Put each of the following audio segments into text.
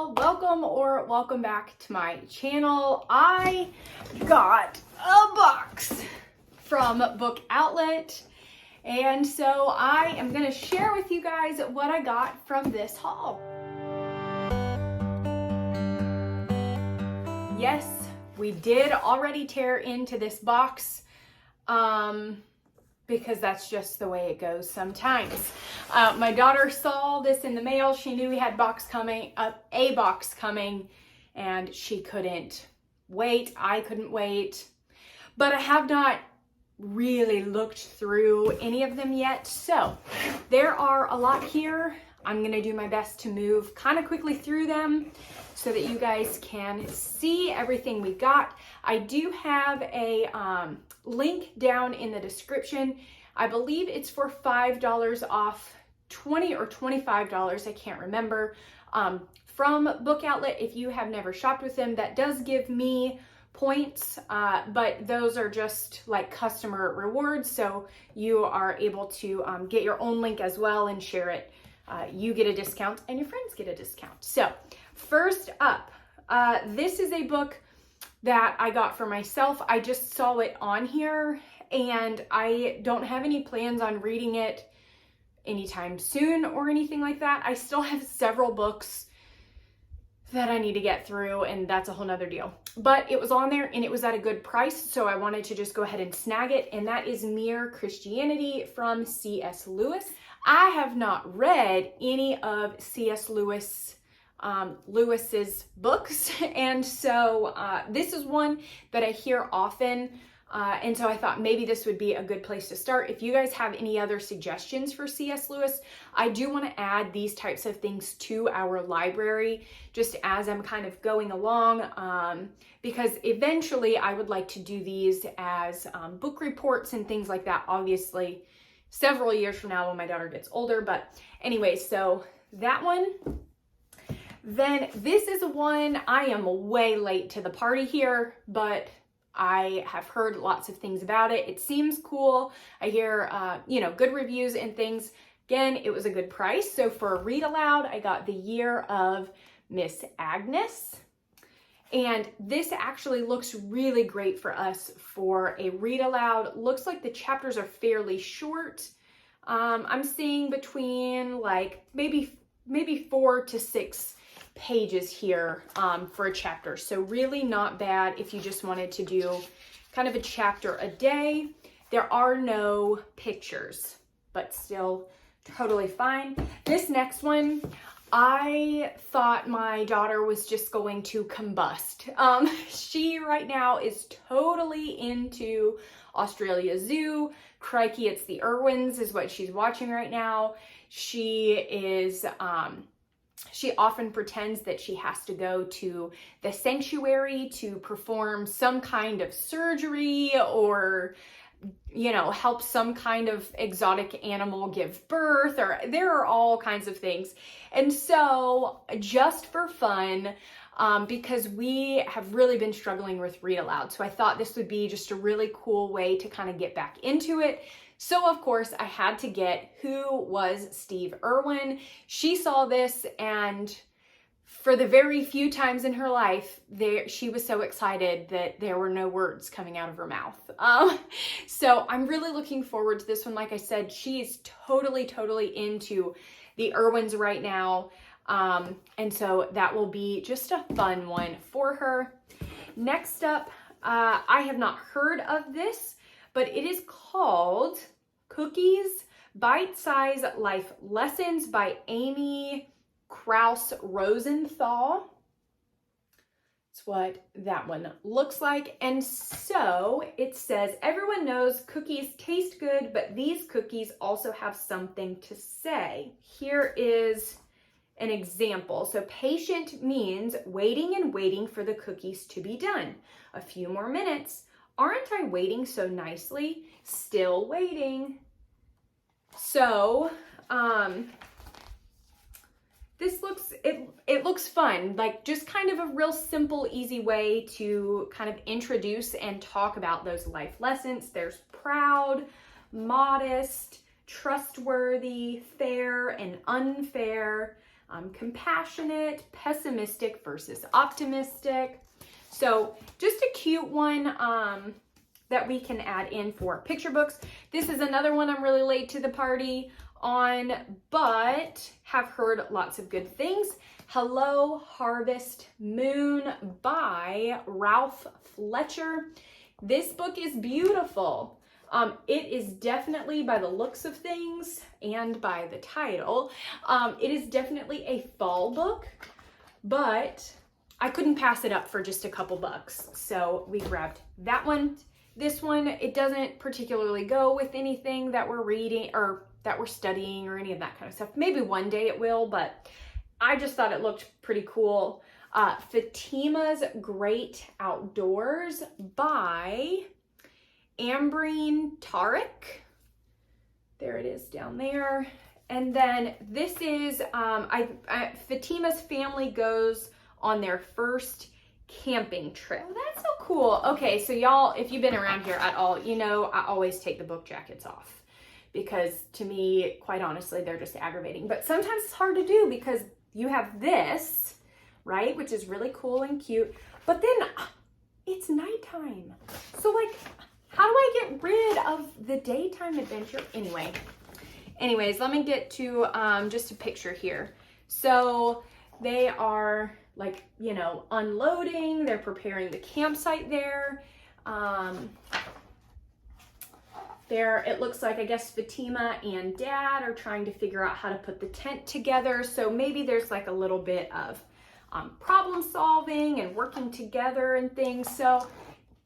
y'all, welcome or welcome back to my channel. I got a box from Book Outlet, and so I am going to share with you guys what I got from this haul. Yes, we did already tear into this box because that's just the way it goes sometimes. My daughter saw this in the mail. She knew we had a box coming, and she couldn't wait. I couldn't wait. But I have not really looked through any of them yet. So there are a lot here. I'm gonna do my best to move kind of quickly through them so that you guys can see everything we got. I do have a link down in the description. I believe it's for $5 off, $20 or $25, I can't remember, from Book Outlet. If you have never shopped with them, that does give me points, but those are just like customer rewards, so you are able to get your own link as well and share it. You get a discount and your friends get a discount. So first up, this is a book that I got for myself. I just saw it on here and I don't have any plans on reading it anytime soon or anything like that. I still have several books that I need to get through, and that's a whole nother deal. But it was on there and it was at a good price, so I wanted to just go ahead and snag it, and that is Mere Christianity from C.S. Lewis. I have not read any of C.S. Lewis's books, and so this is one that I hear often, and so I thought maybe this would be a good place to start. If you guys have any other suggestions for C.S. Lewis, I do want to add these types of things to our library just as I'm kind of going along, because eventually I would like to do these as book reports and things like that, obviously several years from now when my daughter gets older. But anyway, so that one. Then this is one, I am way late to the party here, but I have heard lots of things about it. It seems cool. I hear, good reviews and things. Again, it was a good price. So for a read aloud, I got The Year of Miss Agnes. And this actually looks really great for us for a read aloud. Looks like the chapters are fairly short. I'm seeing between like maybe 4 to 6 pages here for a chapter. So really not bad if you just wanted to do kind of a chapter a day. There are no pictures, but still totally fine. This next one, I thought my daughter was just going to combust. She right now is totally into Australia Zoo. Crikey, it's the Irwins is what she's watching right now. She is, she often pretends that she has to go to the sanctuary to perform some kind of surgery or, help some kind of exotic animal give birth, or there are all kinds of things. And so just for fun, because we have really been struggling with read aloud, so I thought this would be just a really cool way to kind of get back into it. So of course I had to get Who Was Steve Irwin. She saw this, and for the very few times in her life, she was so excited that there were no words coming out of her mouth. So I'm really looking forward to this one. Like I said, she is totally into the Irwins right now. And so that will be just a fun one for her. Next up, I have not heard of this, but it is called Cookies, Bite-Size Life Lessons by Amy Krauss Rosenthal. That's what that one looks like. And so it says, everyone knows cookies taste good, but these cookies also have something to say. Here is an example. So patient means waiting and waiting for the cookies to be done. A few more minutes. Aren't I waiting so nicely? Still waiting. So, this looks fun, like just kind of a real simple, easy way to kind of introduce and talk about those life lessons. There's proud, modest, trustworthy, fair, and unfair. compassionate, pessimistic versus optimistic. So just a cute one that we can add in for picture books. This is another one I'm really late to the party on, but have heard lots of good things. Hello, Harvest Moon by Ralph Fletcher. This book is beautiful. It is definitely, by the looks of things and by the title, it is definitely a fall book, but I couldn't pass it up for just a couple bucks. So we grabbed that one. This one, it doesn't particularly go with anything that we're reading or that we're studying or any of that kind of stuff. Maybe one day it will, but I just thought it looked pretty cool. Fatima's Great Outdoors by Ambreen Tariq. There it is down there. And then this is, Fatima's family goes on their first camping trip. Oh, that's so cool. Okay, so y'all, if you've been around here at all, you know I always take the book jackets off because to me, quite honestly, they're just aggravating. But sometimes it's hard to do because you have this, right, which is really cool and cute, but then it's nighttime. So like, how do I get rid of the daytime adventure? Anyways, let me get to just a picture here. So they are like, you know, unloading, they're preparing the campsite there. It looks like, I guess, Fatima and Dad are trying to figure out how to put the tent together. So maybe there's like a little bit of problem solving and working together and things. So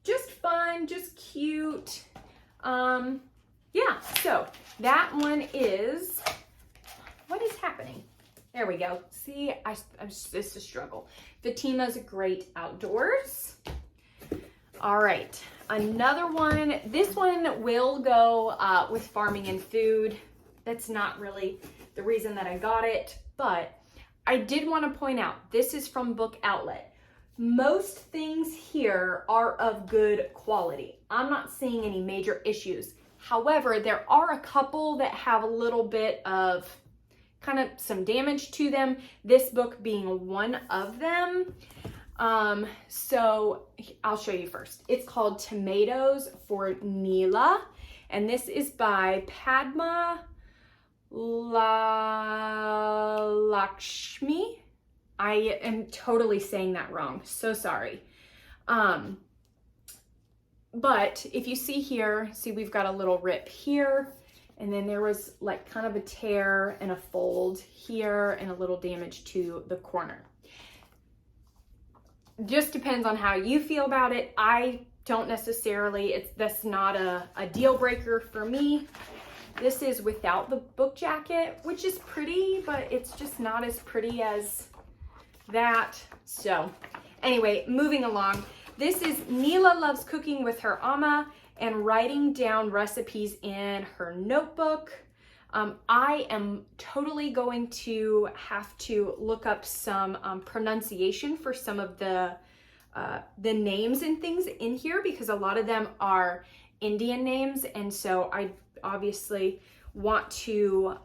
just fun, just cute. Yeah, so that one is, what is happening? There we go. See, this is a struggle. Fatima's Great Outdoors. All right, another one. This one will go with farming and food. That's not really the reason that I got it, but I did want to point out, this is from Book Outlet. Most things here are of good quality. I'm not seeing any major issues. However, there are a couple that have a little bit of kind of some damage to them, this book being one of them. So I'll show you first. It's called Tomatoes for Neela, and this is by Padma Lakshmi. I am totally saying that wrong, so sorry. But if you see here, see we've got a little rip here, and then there was like kind of a tear and a fold here and a little damage to the corner. Just depends on how you feel about it. I don't necessarily, that's not a deal breaker for me. This is without the book jacket, which is pretty, but it's just not as pretty as that. So anyway, moving along. This is Neela loves cooking with her Amma and writing down recipes in her notebook. I am totally going to have to look up some pronunciation for some of the names and things in here because a lot of them are Indian names, and so I obviously want to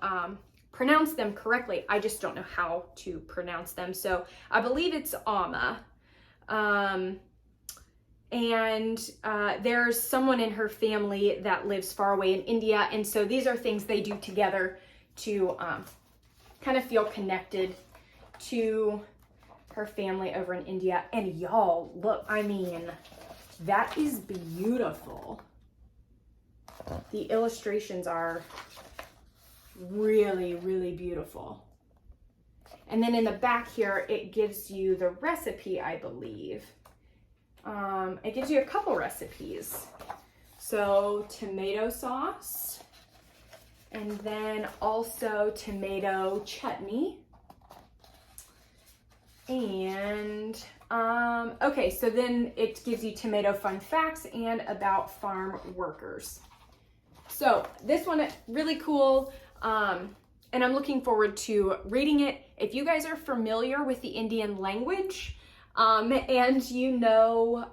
pronounce them correctly. I just don't know how to pronounce them. So I believe it's Amma. And there's someone in her family that lives far away in India, and so these are things they do together to kind of feel connected to her family over in India. And y'all, look, I mean, that is beautiful. The illustrations are really, really beautiful. And then in the back here, it gives you the recipe, I believe. It gives you a couple recipes. So tomato sauce, and then also tomato chutney. And okay, so then it gives you tomato fun facts and about farm workers. So this one is really cool, and I'm looking forward to reading it. If you guys are familiar with the Indian language, and you know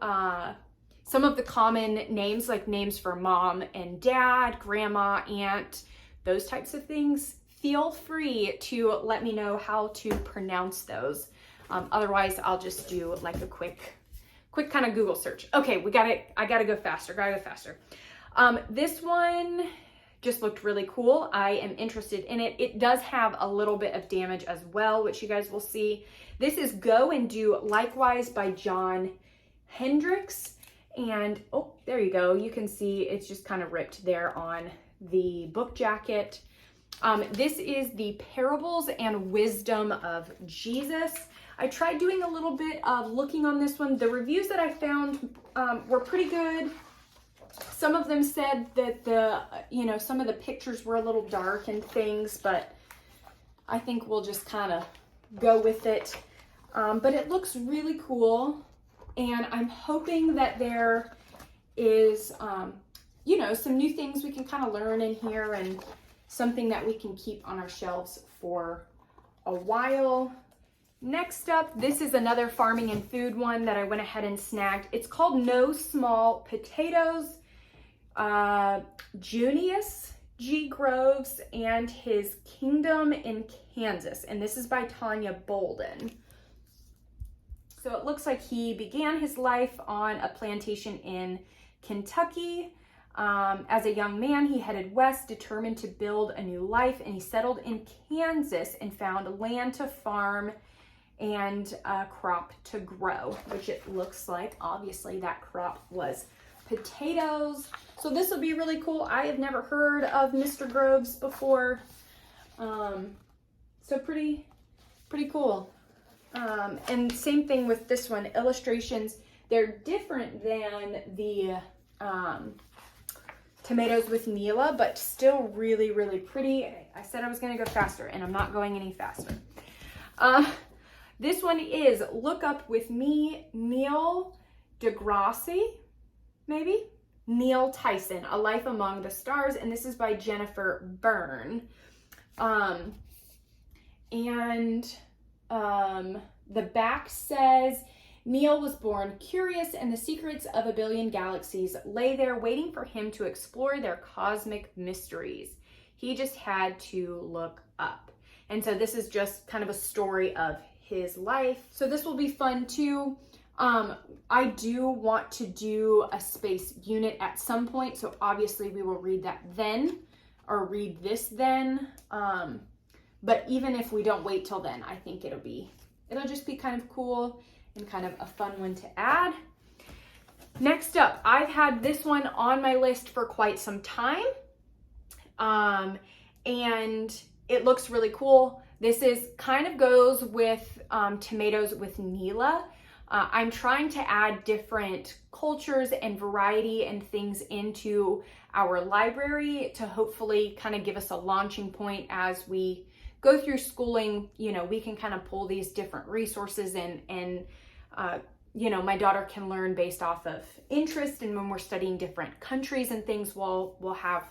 some of the common names, like names for mom and dad, grandma, aunt, those types of things, feel free to let me know how to pronounce those. Otherwise, I'll just do like a quick kind of Google search. Okay, I gotta go faster. This one just looked really cool. I am interested in it. It does have a little bit of damage as well, which you guys will see. This is Go and Do Likewise by John Hendricks. And, oh, there you go. You can see it's just kind of ripped there on the book jacket. This is the Parables and Wisdom of Jesus. I tried doing a little bit of looking on this one. The reviews that I found were pretty good. Some of them said that some of the pictures were a little dark and things, but I think we'll just kind of go with it. But it looks really cool. And I'm hoping that there is, some new things we can kind of learn in here and something that we can keep on our shelves for a while. Next up, this is another farming and food one that I went ahead and snagged. It's called No Small Potatoes. Junius G. Groves and His Kingdom in Kansas. And this is by Tanya Bolden. So it looks like he began his life on a plantation in Kentucky. As a young man, he headed west, determined to build a new life, and he settled in Kansas and found land to farm and a crop to grow, which it looks like, obviously, that crop was potatoes. So this will be really cool. I have never heard of Mr. Groves before. So pretty cool. And same thing with this one, illustrations. They're different than the tomatoes with Neela, but still really, really pretty. I said I was gonna go faster and I'm not going any faster. This one is Look Up With Me, Neil deGrasse, maybe? Neil Tyson, A Life Among the Stars, and this is by Jennifer Byrne. The back says, Neil was born curious and the secrets of a billion galaxies lay there waiting for him to explore their cosmic mysteries. He just had to look up. And so this is just kind of a story of his life. So this will be fun too. I do want to do a space unit at some point. So obviously we will read that then, or read this then. But even if we don't wait till then, I think it'll just be kind of cool and kind of a fun one to add. Next up, I've had this one on my list for quite some time. And it looks really cool. This kind of goes with tomatoes with Neela. I'm trying to add different cultures and variety and things into our library to hopefully kind of give us a launching point as we go through schooling. We can kind of pull these different resources and my daughter can learn based off of interest. And when we're studying different countries and things, we'll have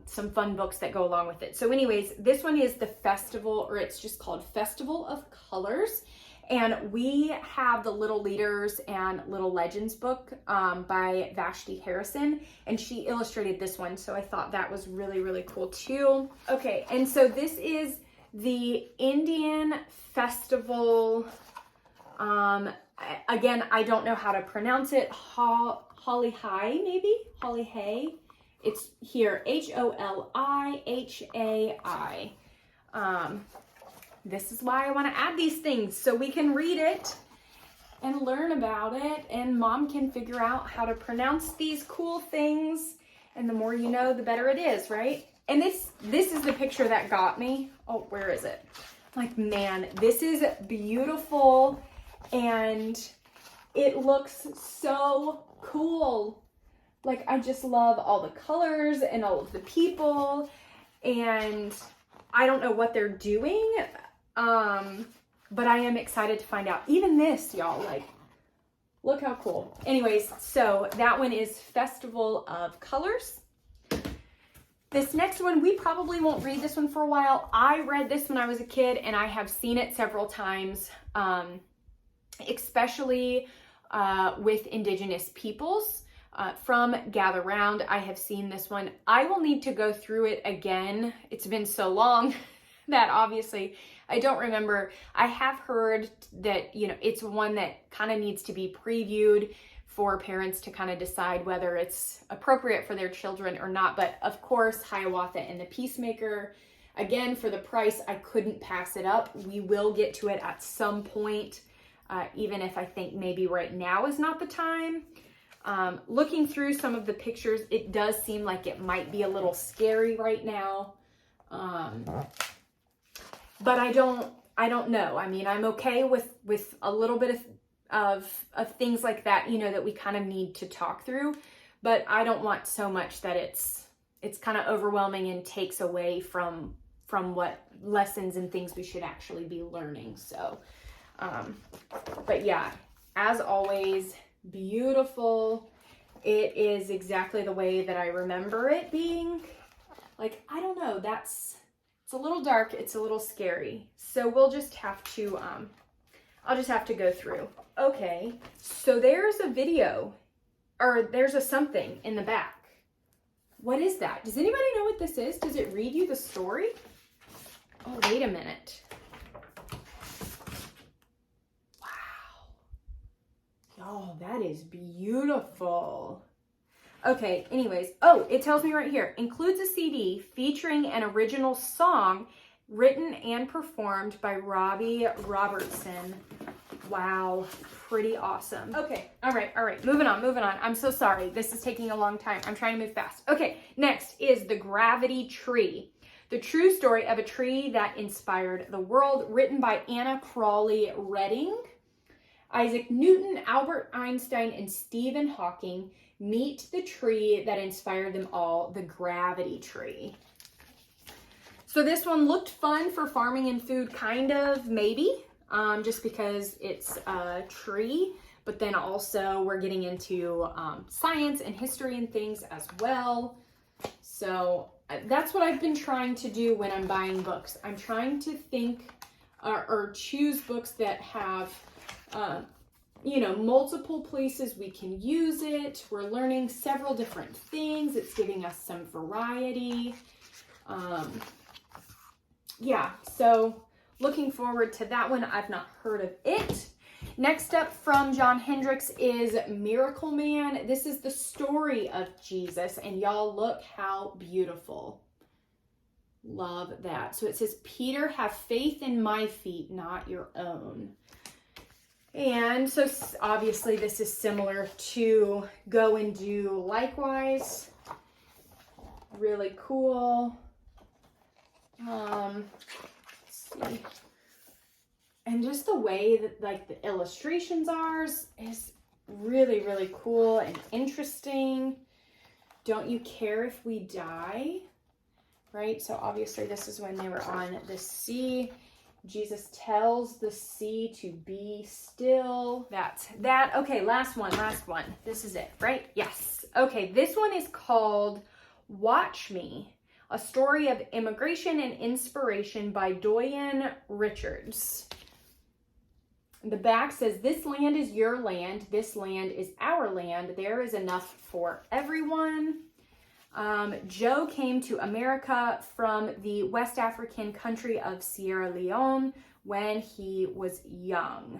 some fun books that go along with it. So anyways, this one is the Festival, or it's just called Festival of Colors. And we have the Little Leaders and Little Legends book by Vashti Harrison, and she illustrated this one. So I thought that was really, really cool too. Okay, and so this is the Indian Festival. Again, I don't know how to pronounce it. Holly High, maybe? Holly Hay. It's here, Holihai. This is why I want to add these things, so we can read it and learn about it, and mom can figure out how to pronounce these cool things. And the more you know, the better it is, right? And this is the picture that got me. Oh, where is it? Like, man, this is beautiful, and it looks so cool. Like, I just love all the colors and all of the people, and I don't know what they're doing, but I am excited to find out. Even this, y'all, like, look how cool. Anyways, so that one is Festival of Colors. This next one, we probably won't read this one for a while. I read this when I was a kid, and I have seen it several times, especially with Indigenous peoples. from Gather Round. I have seen this one. I will need to go through it again. It's been so long that obviously I don't remember. I have heard that, you know, it's one that kind of needs to be previewed for parents to kind of decide whether it's appropriate for their children or not. But of course, Hiawatha and the Peacemaker, again, for the price, I couldn't pass it up. We will get to it at some point, even if I think maybe right now is not the time. Looking through some of the pictures, it does seem like it might be a little scary right now. But I don't know. I mean, I'm okay with a little bit of things like that, you know, that we kind of need to talk through, but I don't want so much that it's kind of overwhelming and takes away from what lessons and things we should actually be learning. So, but yeah, as always, beautiful. It is exactly the way that I remember it being. Like, I don't know, it's a little dark, it's a little scary. So we'll just have to, I'll just have to go through. Okay, so there's a video, or there's a something in the back. What is that? Does anybody know what this is? Does it read you the story? Oh, wait a minute. Oh, that is beautiful. Okay, anyways. Oh, it tells me right here. Includes a CD featuring an original song written and performed by Robbie Robertson. Wow, pretty awesome. Okay, all right. Moving on. I'm so sorry. This is taking a long time. I'm trying to move fast. Okay, next is The Gravity Tree. The true story of a tree that inspired the world, written by Anna Crawley Redding. Isaac Newton, Albert Einstein, and Stephen Hawking meet the tree that inspired them all, the gravity tree. So this one looked fun for farming and food, kind of, maybe, just because it's a tree, but then also we're getting into science and history and things as well. So that's what I've been trying to do when I'm buying books. I'm trying to think or choose books that have you know, multiple places we can use it. We're learning several different things. It's giving us some variety. Yeah, so looking forward to that one. I've not heard of it. Next up from John Hendricks is Miracle Man. This is the story of Jesus, and y'all look how beautiful. Love that. So it says, Peter, have faith in my feet, not your own. And so obviously this is similar to Go and Do Likewise. Really cool. Let's see. And just the way that like the illustrations are is really, really cool and interesting. Don't you care if we die? Right? So obviously this is when they were on the sea. Jesus tells the sea to be still. That's that. Okay, last one. This is it, right? Yes. Okay, this one is called Watch Me, a story of immigration and inspiration by Doyen Richards. The back says, this land is your land. This land is our land. There is enough for everyone. Joe came to America from the West African country of Sierra Leone when he was young.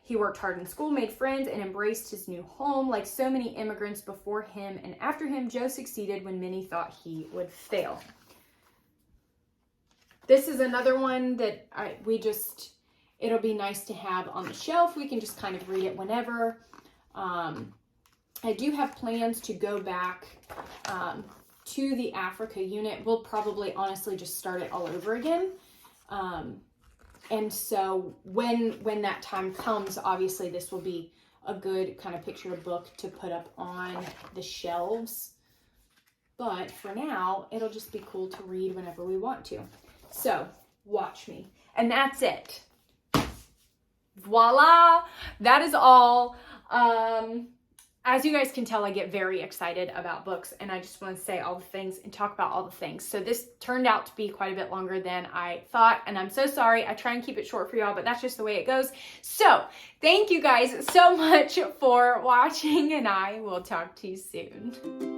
He worked hard in school, made friends, and embraced his new home. Like so many immigrants before him and after him, Joe succeeded when many thought he would fail. This is another one that it'll be nice to have on the shelf. We can just kind of read it whenever. I do have plans to go back to the Africa unit. We'll probably honestly just start it all over again. And so when that time comes, obviously this will be a good kind of picture book to put up on the shelves. But for now, it'll just be cool to read whenever we want to. So, watch me. And that's it. Voila! That is all. as you guys can tell, I get very excited about books and I just want to say all the things and talk about all the things. So this turned out to be quite a bit longer than I thought, and I'm so sorry. I try and keep it short for y'all, but that's just the way it goes. So thank you guys so much for watching, and I will talk to you soon.